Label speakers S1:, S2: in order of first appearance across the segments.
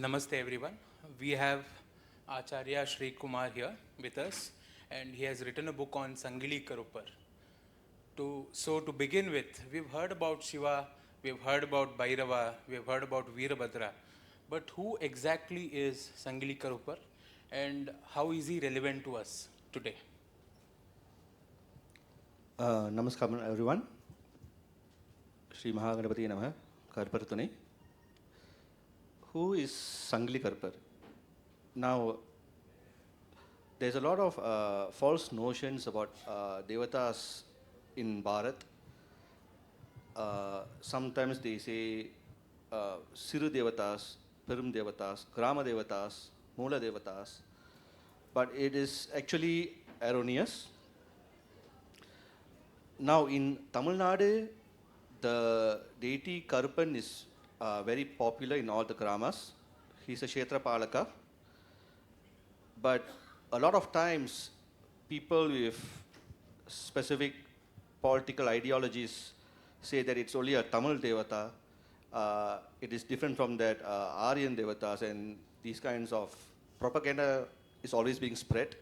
S1: Namaste everyone. We have Acharya Shree Kumar here with us, and he has written a book on Sangili Karuppan. To begin with, we've heard about Shiva, we've heard about Bhairava, we've heard about Veerabhadra, but who exactly is Sangili Karuppan and how is he relevant to us today?
S2: Namaskaram everyone. Shri Mahaganapati Namaha, Karpartune. Who is Sangili Karuppan? Now, there's a lot of false notions about devatas in Bharat. Sometimes they say Siru devatas, Perum devatas, grama devatas, Mula devatas, but it is actually erroneous. Now, in Tamil Nadu, the deity Karuppan is very popular in all the gramas. He's a Kshetrapalaka. But a lot of times, people with specific political ideologies say that it's only a Tamil devata. It is different from that Aryan devatas, and these kinds of propaganda is always being spread.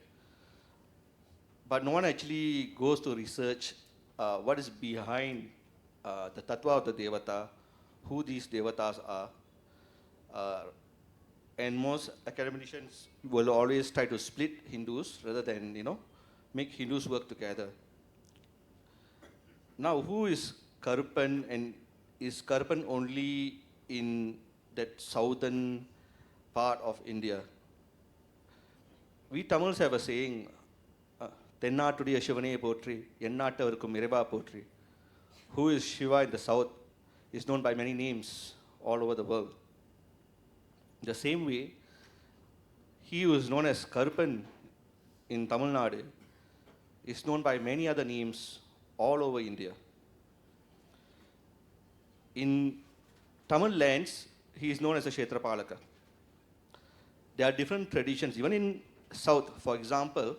S2: But no one actually goes to research what is behind the tattva of the devata, who these devatas are. And most academicians will always try to split Hindus rather than, make Hindus work together. Now, who is Karuppan, and is Karuppan only in that southern part of India? We Tamils have a saying, தென்னாட்டுடைய சிவனையை போற்றி எந்நாட்டவருக்கும் இறைவா போற்றி. Who is Shiva in the south is known by many names all over the world. The same way, he who is known as Karuppan in Tamil Nadu is known by many other names all over India. In Tamil lands, he is known as a Kshetrapalaka. There are different traditions, even in south. For example,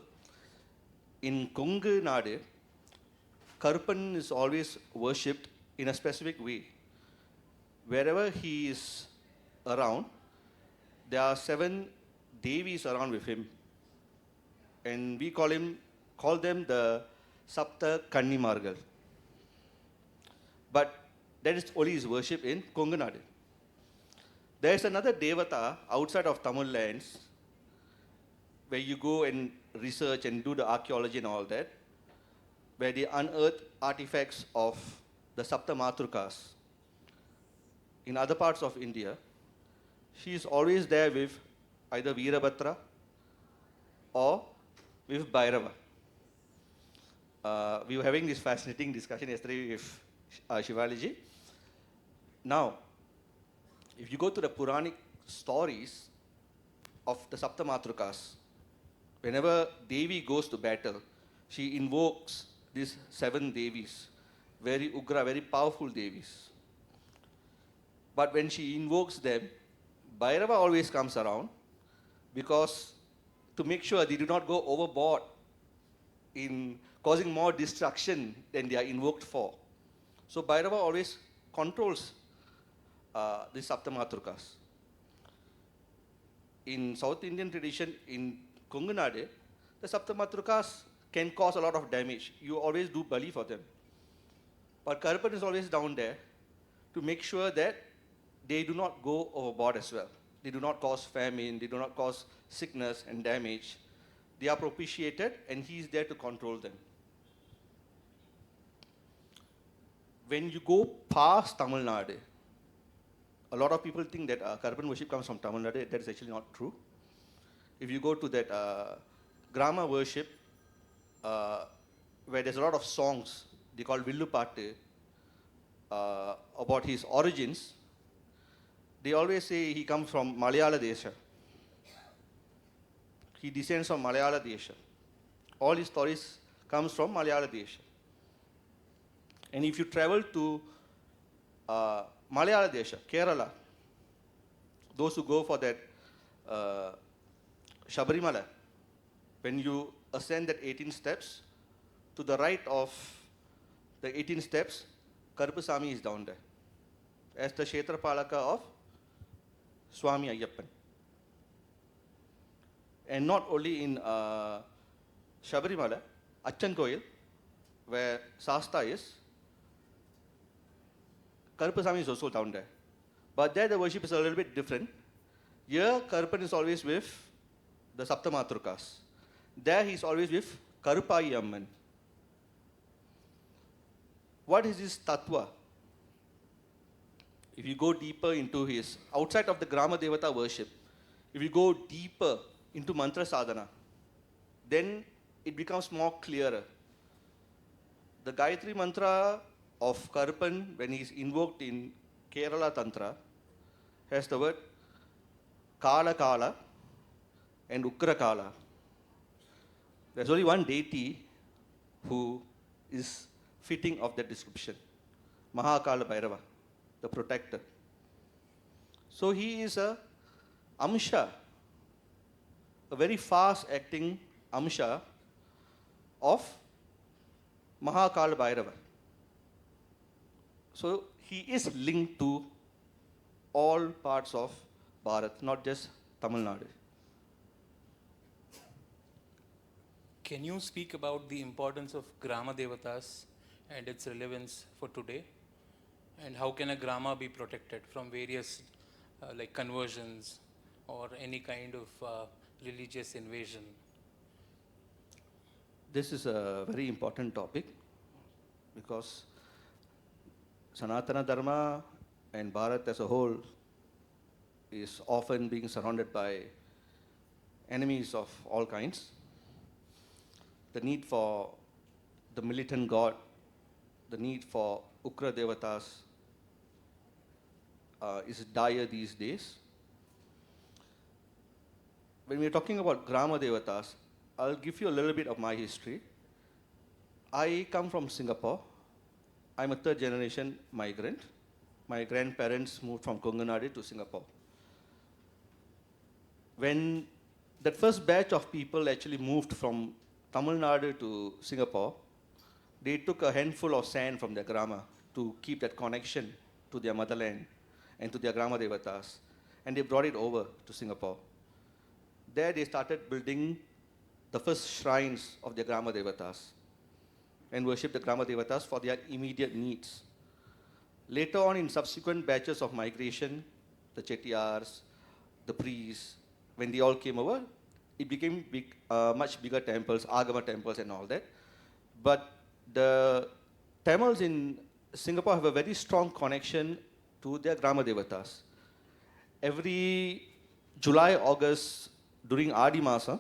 S2: in Kongu Nadu, Karuppan is always worshipped in a specific way. Wherever he is around, there are 7 devis around with him. And we call them the Sapta Kannimargal. But that is only his worship in Kongu Nadu. There is another devata outside of Tamil lands where you go and research and do the archaeology and all that, where they unearth artifacts of the Sapta Matrukas. In other parts of India, she is always there with either Veerabhadra or with Bhairava. We were having this fascinating discussion yesterday with Shivalaji. Now, if you go to the Puranic stories of the Sapta Matrukas, whenever Devi goes to battle, she invokes these 7 Devis, very Ugra, very powerful Devis. But when she invokes them, Bhairava always comes around because to make sure they do not go overboard in causing more destruction than they are invoked for. So Bhairava always controls the Saptamatrukas. In South Indian tradition, in Kongu Nadu, the Saptamatrukas can cause a lot of damage. You always do bali for them. But Karuppan is always down there to make sure that they do not go overboard as well. They do not cause famine, they do not cause sickness and damage. They are propitiated and he is there to control them. When you go past Tamil Nadu, a lot of people think that Karuppan worship comes from Tamil Nadu. That is actually not true. If you go to that grama worship, where there's a lot of songs, they call Villu Pattu, about his origins, they always say he comes from Malayala Desha. He descends from Malayala Desha. All his stories comes from Malayala Desha. And if you travel to Malayala Desha, Kerala, those who go for that Shabarimala, when you ascend that 18 steps, to the right of the 18 steps, Karupasamy is down there as the Kshetrapalaka of Swami Ayyappan. And not only in Shabarimala, Achan Koil, where Sasta is, Karuppan is also down there. But there the worship is a little bit different. Here, Karuppan is always with the Saptamatrukas. There he is always with Karuppai Amman. What is his tattva? If you go deeper into his, outside of the grama devata worship, if you go deeper into mantra sadhana, then it becomes more clearer. The Gayatri mantra of Karuppan, when he is invoked in Kerala Tantra, has the word Kala Kala and Ukra Kala. There's only one deity who is fitting of that description, Mahakala Bhairava, the protector. So he is a Amsha, a very fast acting Amsha of Mahakala Bhairava. So he is linked to all parts of Bharat, not just Tamil Nadu.
S1: Can you speak about the importance of grama devatas and its relevance for today? And how can a grama be protected from various like conversions or any kind of religious invasion?
S2: This is a very important topic because Sanatana Dharma and Bharat as a whole is often being surrounded by enemies of all kinds. The need for the militant god, the need for Ukra Devatas is dire these days. When we are talking about Grama Devatas, I'll give you a little bit of my history. I come from Singapore. I'm a third generation migrant. My grandparents moved from Konganadu to Singapore. When that first batch of people actually moved from Tamil Nadu to Singapore, they took a handful of sand from their grama to keep that connection to their motherland and to their grama devatas, and they brought it over to Singapore. There they started building the first shrines of their grama devatas and worship the grama devatas for their immediate needs. Later on, in subsequent batches of migration, the Chettiars, the priests, when they all came over, it became much bigger temples, Agama temples and all that. But the Tamils in Singapore have a very strong connection to their grama devatas. Every July, August, during Adi Masa,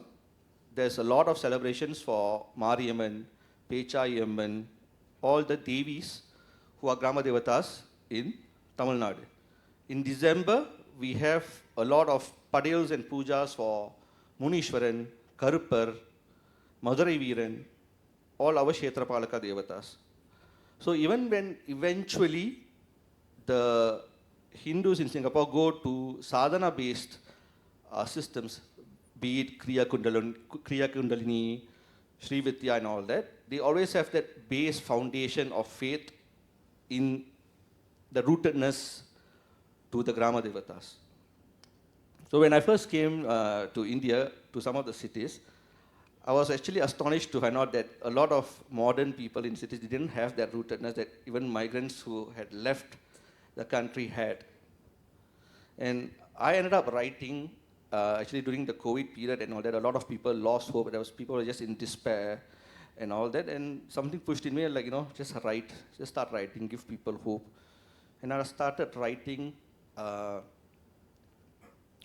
S2: there's a lot of celebrations for Mariamman, Pechayamman, all the devis who are grama devatas in Tamil Nadu. In December, we have a lot of padils and pujas for Munishwaran, Karuppar, Madurai Veeran, all our Kshetrapalaka devatas. So even when eventually the Hindus in Singapore go to sadhana-based systems, be it Kriya Kundalini, Sri Vidya and all that, they always have that base foundation of faith in the rootedness to the Grama Devatas. So when I first came to India, to some of the cities, I was actually astonished to find out that a lot of modern people in cities didn't have that rootedness that even migrants who had left the country had. And I ended up writing, actually during the COVID period and all that, a lot of people lost hope. There was people who were just in despair and all that. And something pushed in me, like, just write, just start writing, give people hope. And I started writing, and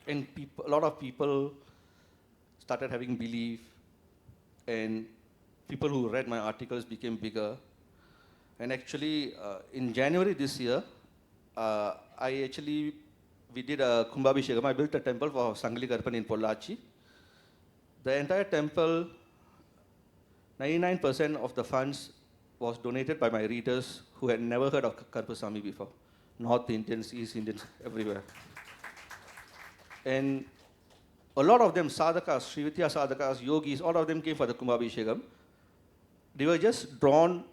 S2: a lot of people started having belief, and people who read my articles became bigger. And actually, in January this year, we did a Kumbhabhishekam. I built a temple for Sangili Karuppan in Pollachi. The entire temple, 99% of the funds was donated by my readers who had never heard of Karuppan before. North Indians, East Indians, everywhere. And a lot of them, sadhakas, Srividya sadhakas, yogis, all of them came for the Kumbhabhishekam. They were just drawn,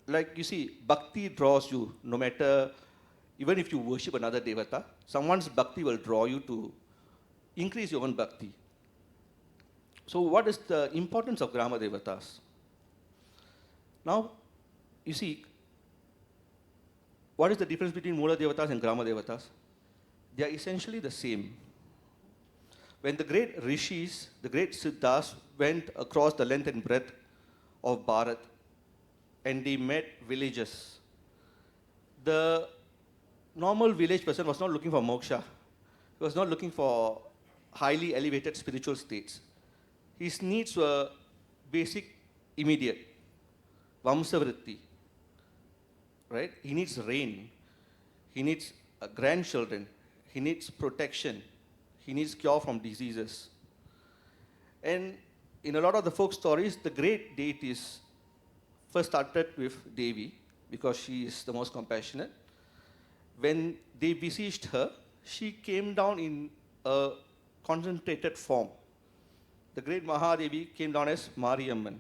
S2: like you see, bhakti draws you, no matter Even if you worship another devata, someone's bhakti will draw you to increase your own bhakti. So what is the importance of grama devatas? Now, you see, what is the difference between Mula devatas and grama devatas? They are essentially the same. When the great rishis, the great siddhas went across the length and breadth of Bharat and they met villages, the normal village person was not looking for moksha. He was not looking for highly elevated spiritual states. His needs were basic, immediate. Vamsavritti, right? He needs rain. He needs grandchildren. He needs protection. He needs cure from diseases. And in a lot of the folk stories, the great deities first started with Devi because she is the most compassionate. When they besieged her, she came down in a concentrated form. The great Mahadevi came down as Mariamman.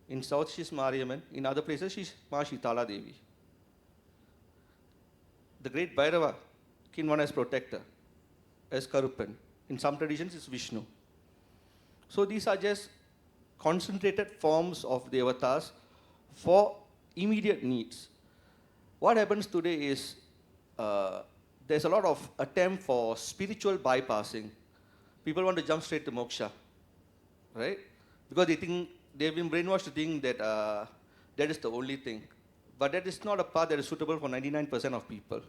S2: In south, she's Mariamman. In other places, she's Ma Shitala Devi. The great Bhairava came down as protector, as Karuppan. In some traditions, it's Vishnu. So these are just concentrated forms of devatas for immediate needs. What happens today is there's a lot of attempt for spiritual bypassing. People want to jump straight to moksha, right? Because they think they've been brainwashed to think that that is the only thing. But that is not a path that is suitable for 99% of people.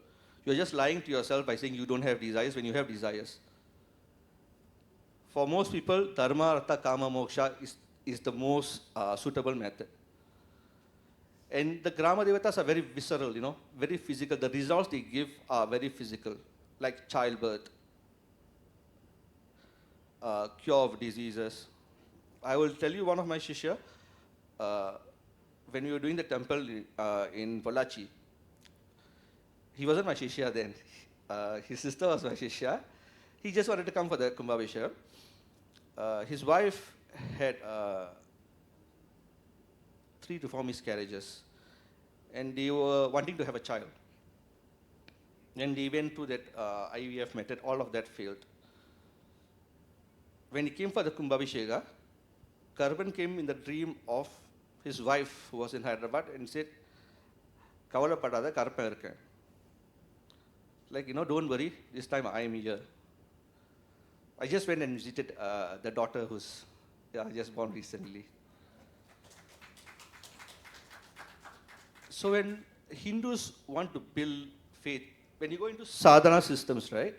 S2: You're just lying to yourself by saying you don't have desires when you have desires. For most people, dharma, artha, kama, moksha is the most suitable method. And the grama devatas are very visceral, very physical. The results they give are very physical, like childbirth, cure of diseases. I will tell you one of my shishya, when we were doing the temple in Pollachi, he wasn't my shishya then. His sister was my shishya. He just wanted to come for the Kumbhabhishek. His wife had 3 to 4 miscarriages, and they were wanting to have a child. And they went to that IVF method, all of that failed. When he came for the Kumbhabhisheka, Karuppan came in the dream of his wife who was in Hyderabad and said, Kavala Padada Karuppan irukken. Like, don't worry, this time I am here. I just went and visited the daughter who's just born recently. So when Hindus want to build faith, when you go into sadhana systems, right,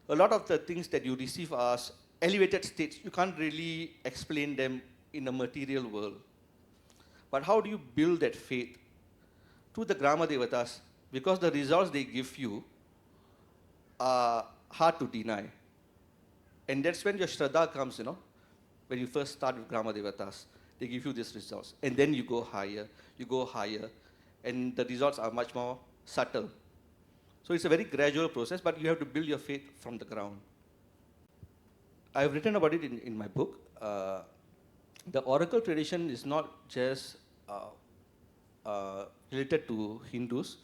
S2: a lot of the things that you receive as elevated states, you can't really explain them in a material world. But how do you build that faith? Through the grama devatas, because the results they give you are hard to deny. And that's when your shraddha comes, when you first start with grama devatas. They give you these results. And then you go higher, and the results are much more subtle. So it's a very gradual process, but you have to build your faith from the ground. I've written about it in my book. The oracle tradition is not just related to Hindus.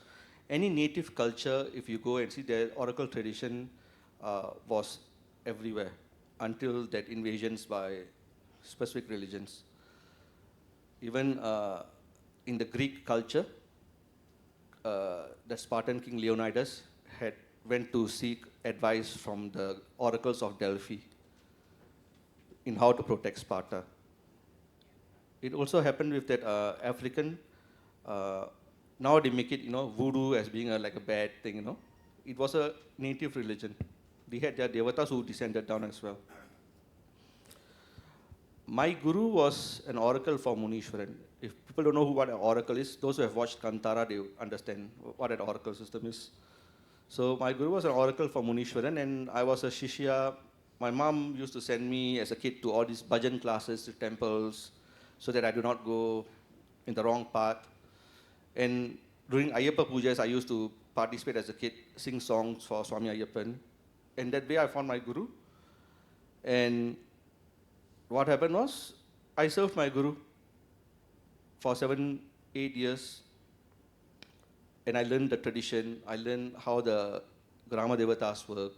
S2: Any native culture, if you go and see, the oracle tradition was everywhere until that invasions by specific religions. Even in the Greek culture, the Spartan king Leonidas went to seek advice from the oracles of Delphi in how to protect Sparta. It also happened with that African. Now they make it, voodoo as being like a bad thing. It was a native religion. They had their devatas who descended down as well. My guru was an oracle for Munishwaran. If people don't know what an oracle is, those who have watched Kantara, they understand what an oracle system is. So my guru was an oracle for Munishwaran, and I was a shishya. My mom used to send me as a kid to all these bhajan classes to temples so that I do not go in the wrong path. And during Ayyappa Pujas, I used to participate as a kid, sing songs for Swami Ayyappan. And that way I found my guru. And what happened was, I served my guru for 7-8 years. and I learned the tradition. I learned how the grama devatas work,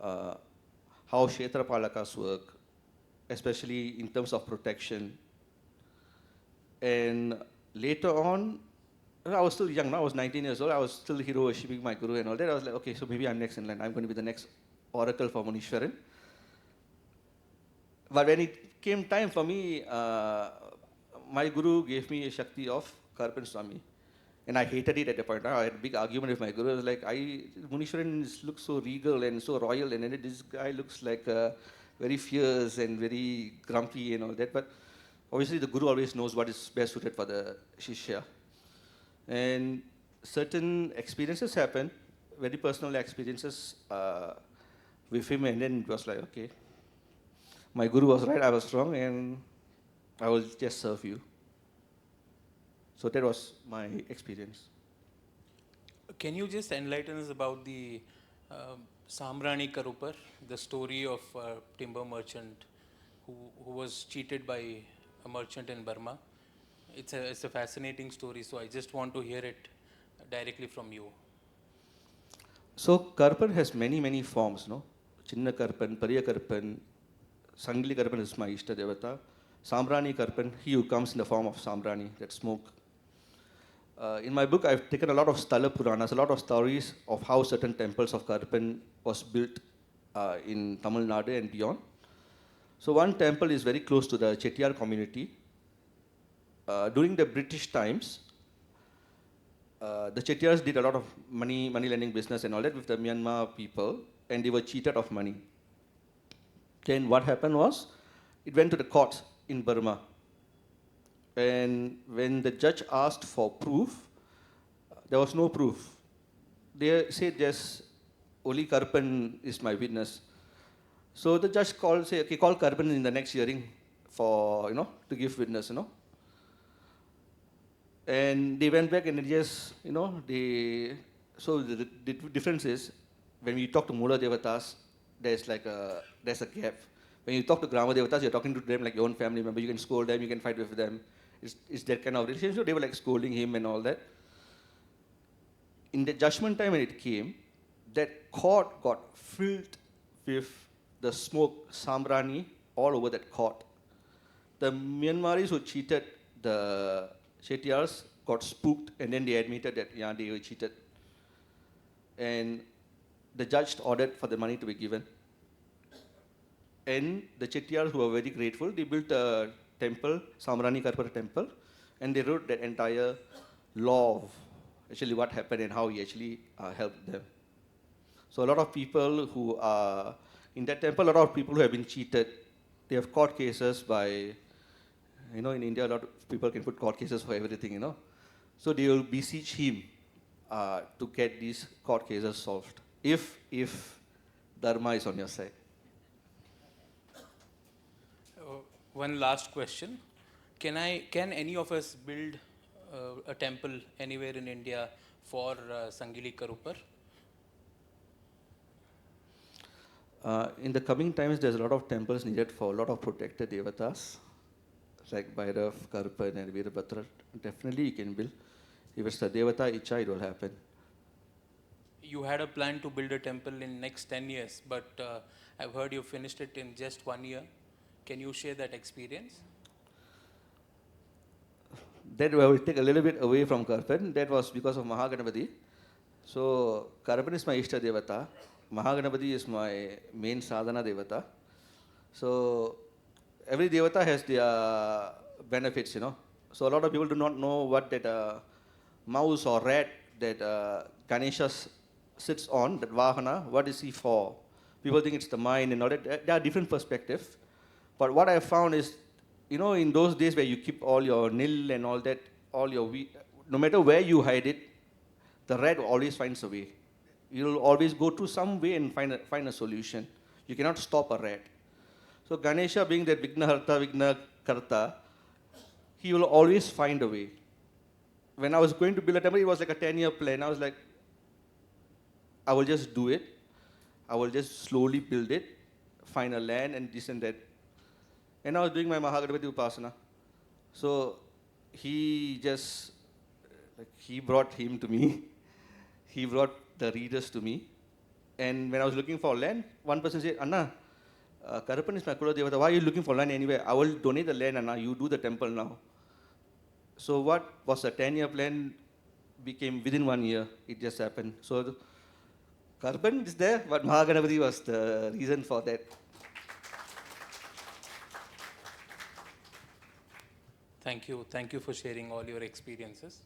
S2: how kshetra palakas work, especially in terms of protection. And later on, I was still young. Now I was 19 years old. I was still hero worshipping my guru and all that. I was like, okay, so maybe I'm next in line. I'm going to be the next oracle for Munishwaran. But when it came time for me, my guru gave me a Shakti of Karuppan Swami. And I hated it at the point. I had a big argument with my guru. I was like, Munishwaran looks so regal and so royal, and then this guy looks like very fierce and very grumpy and all that. But obviously, the guru always knows what is best suited for the shishya. And certain experiences happen, very personal experiences with him, and then it was like, okay, my guru was right, I was wrong, and I will just serve you. So that was my experience.
S1: Can you just enlighten us about the Samrani Karupar, the story of a timber merchant who was cheated by a merchant in Burma? It's a fascinating story, so I just want to hear it directly from you.
S2: So Karuppan has many, many forms, no? Chinna Karuppan, Pariya Karuppan, Sangili Karuppan is my Ishta Devata. Samrani Karuppan, he who comes in the form of Samrani, that smoke. In my book, I've taken a lot of Sthala Puranas, a lot of stories of how certain temples of Karuppan was built in Tamil Nadu and beyond. So one temple is very close to the Chettiar community. During the British times, the Chettiars did a lot of money lending business and all that with the Myanmar people, and they were cheated of money. Then what happened was, it went to the court in Burma. And when the judge asked for proof, there was no proof. They said, yes, only Karuppan is my witness. So the judge called, say, okay, call Karuppan in the next hearing for, to give witness, And they went back and they just, so the difference is, when we talk to Mula Devatas, there's a gap. When you talk to Grama Devatas, you're talking to them like your own family member. You can scold them, you can fight with them. It's that kind of relationship. So they were like scolding him and all that. In the judgment time when it came, that court got filled with the smoke, Samrani, all over that court. The Myanmaris who cheated the Chettiars got spooked, and then they admitted that, yeah, they were cheated. And the judge ordered for the money to be given. And the Chettiars, who were very grateful, they built a temple, Samrani Karupar temple, and they wrote that entire law of actually what happened and how he actually helped them. So a lot of people who are in that temple, a lot of people who have been cheated, they have court cases by, in India, a lot of people can put court cases for everything, So they will beseech him to get these court cases solved, if Dharma is on your side.
S1: One last question. Can any of us build a temple anywhere in India for Sangili Karupar?
S2: In the coming times, there's a lot of temples needed for a lot of protected devatas, like Bhairav, Karuppan, and Veerabhadra. Definitely you can build. If it's the devata icha, it will happen.
S1: You had a plan to build a temple in next 10 years, but I've heard you finished it in just 1 year. Can you share that experience?
S2: That I will take a little bit away from Karuppan. That was because of Mahaganapati. So Karuppan is my Ishta Devata. Mahaganapati is my main sadhana devata. So every devata has their benefits, So a lot of people do not know what that mouse or rat that Ganesha sits on, that Vahana, what is he for? People think it's the mind and all that. There are different perspectives. But what I found is, in those days where you keep all your nil and all that, no matter where you hide it, the rat always finds a way. You'll always go to some way and find a solution. You cannot stop a rat. So Ganesha, being that Vignaharta, Vignakarta, he will always find a way. When I was going to build a temple, it was like a 10-year plan. I was like, I will just do it. I will just slowly build it, find a land and this and that. And I was doing my Mahaganapati Upasana. So he just Like he brought him to me. He brought the readers to me. And when I was looking for land, one person said, Anna, Karuppan is my Kula Devata. Why are you looking for land anywhere? I will donate the land, Anna. You do the temple now. So what was a 10-year plan became within 1 year. It just happened. So Karuppan is there, but Mahaganapati was the reason for that.
S1: Thank you for sharing all your experiences.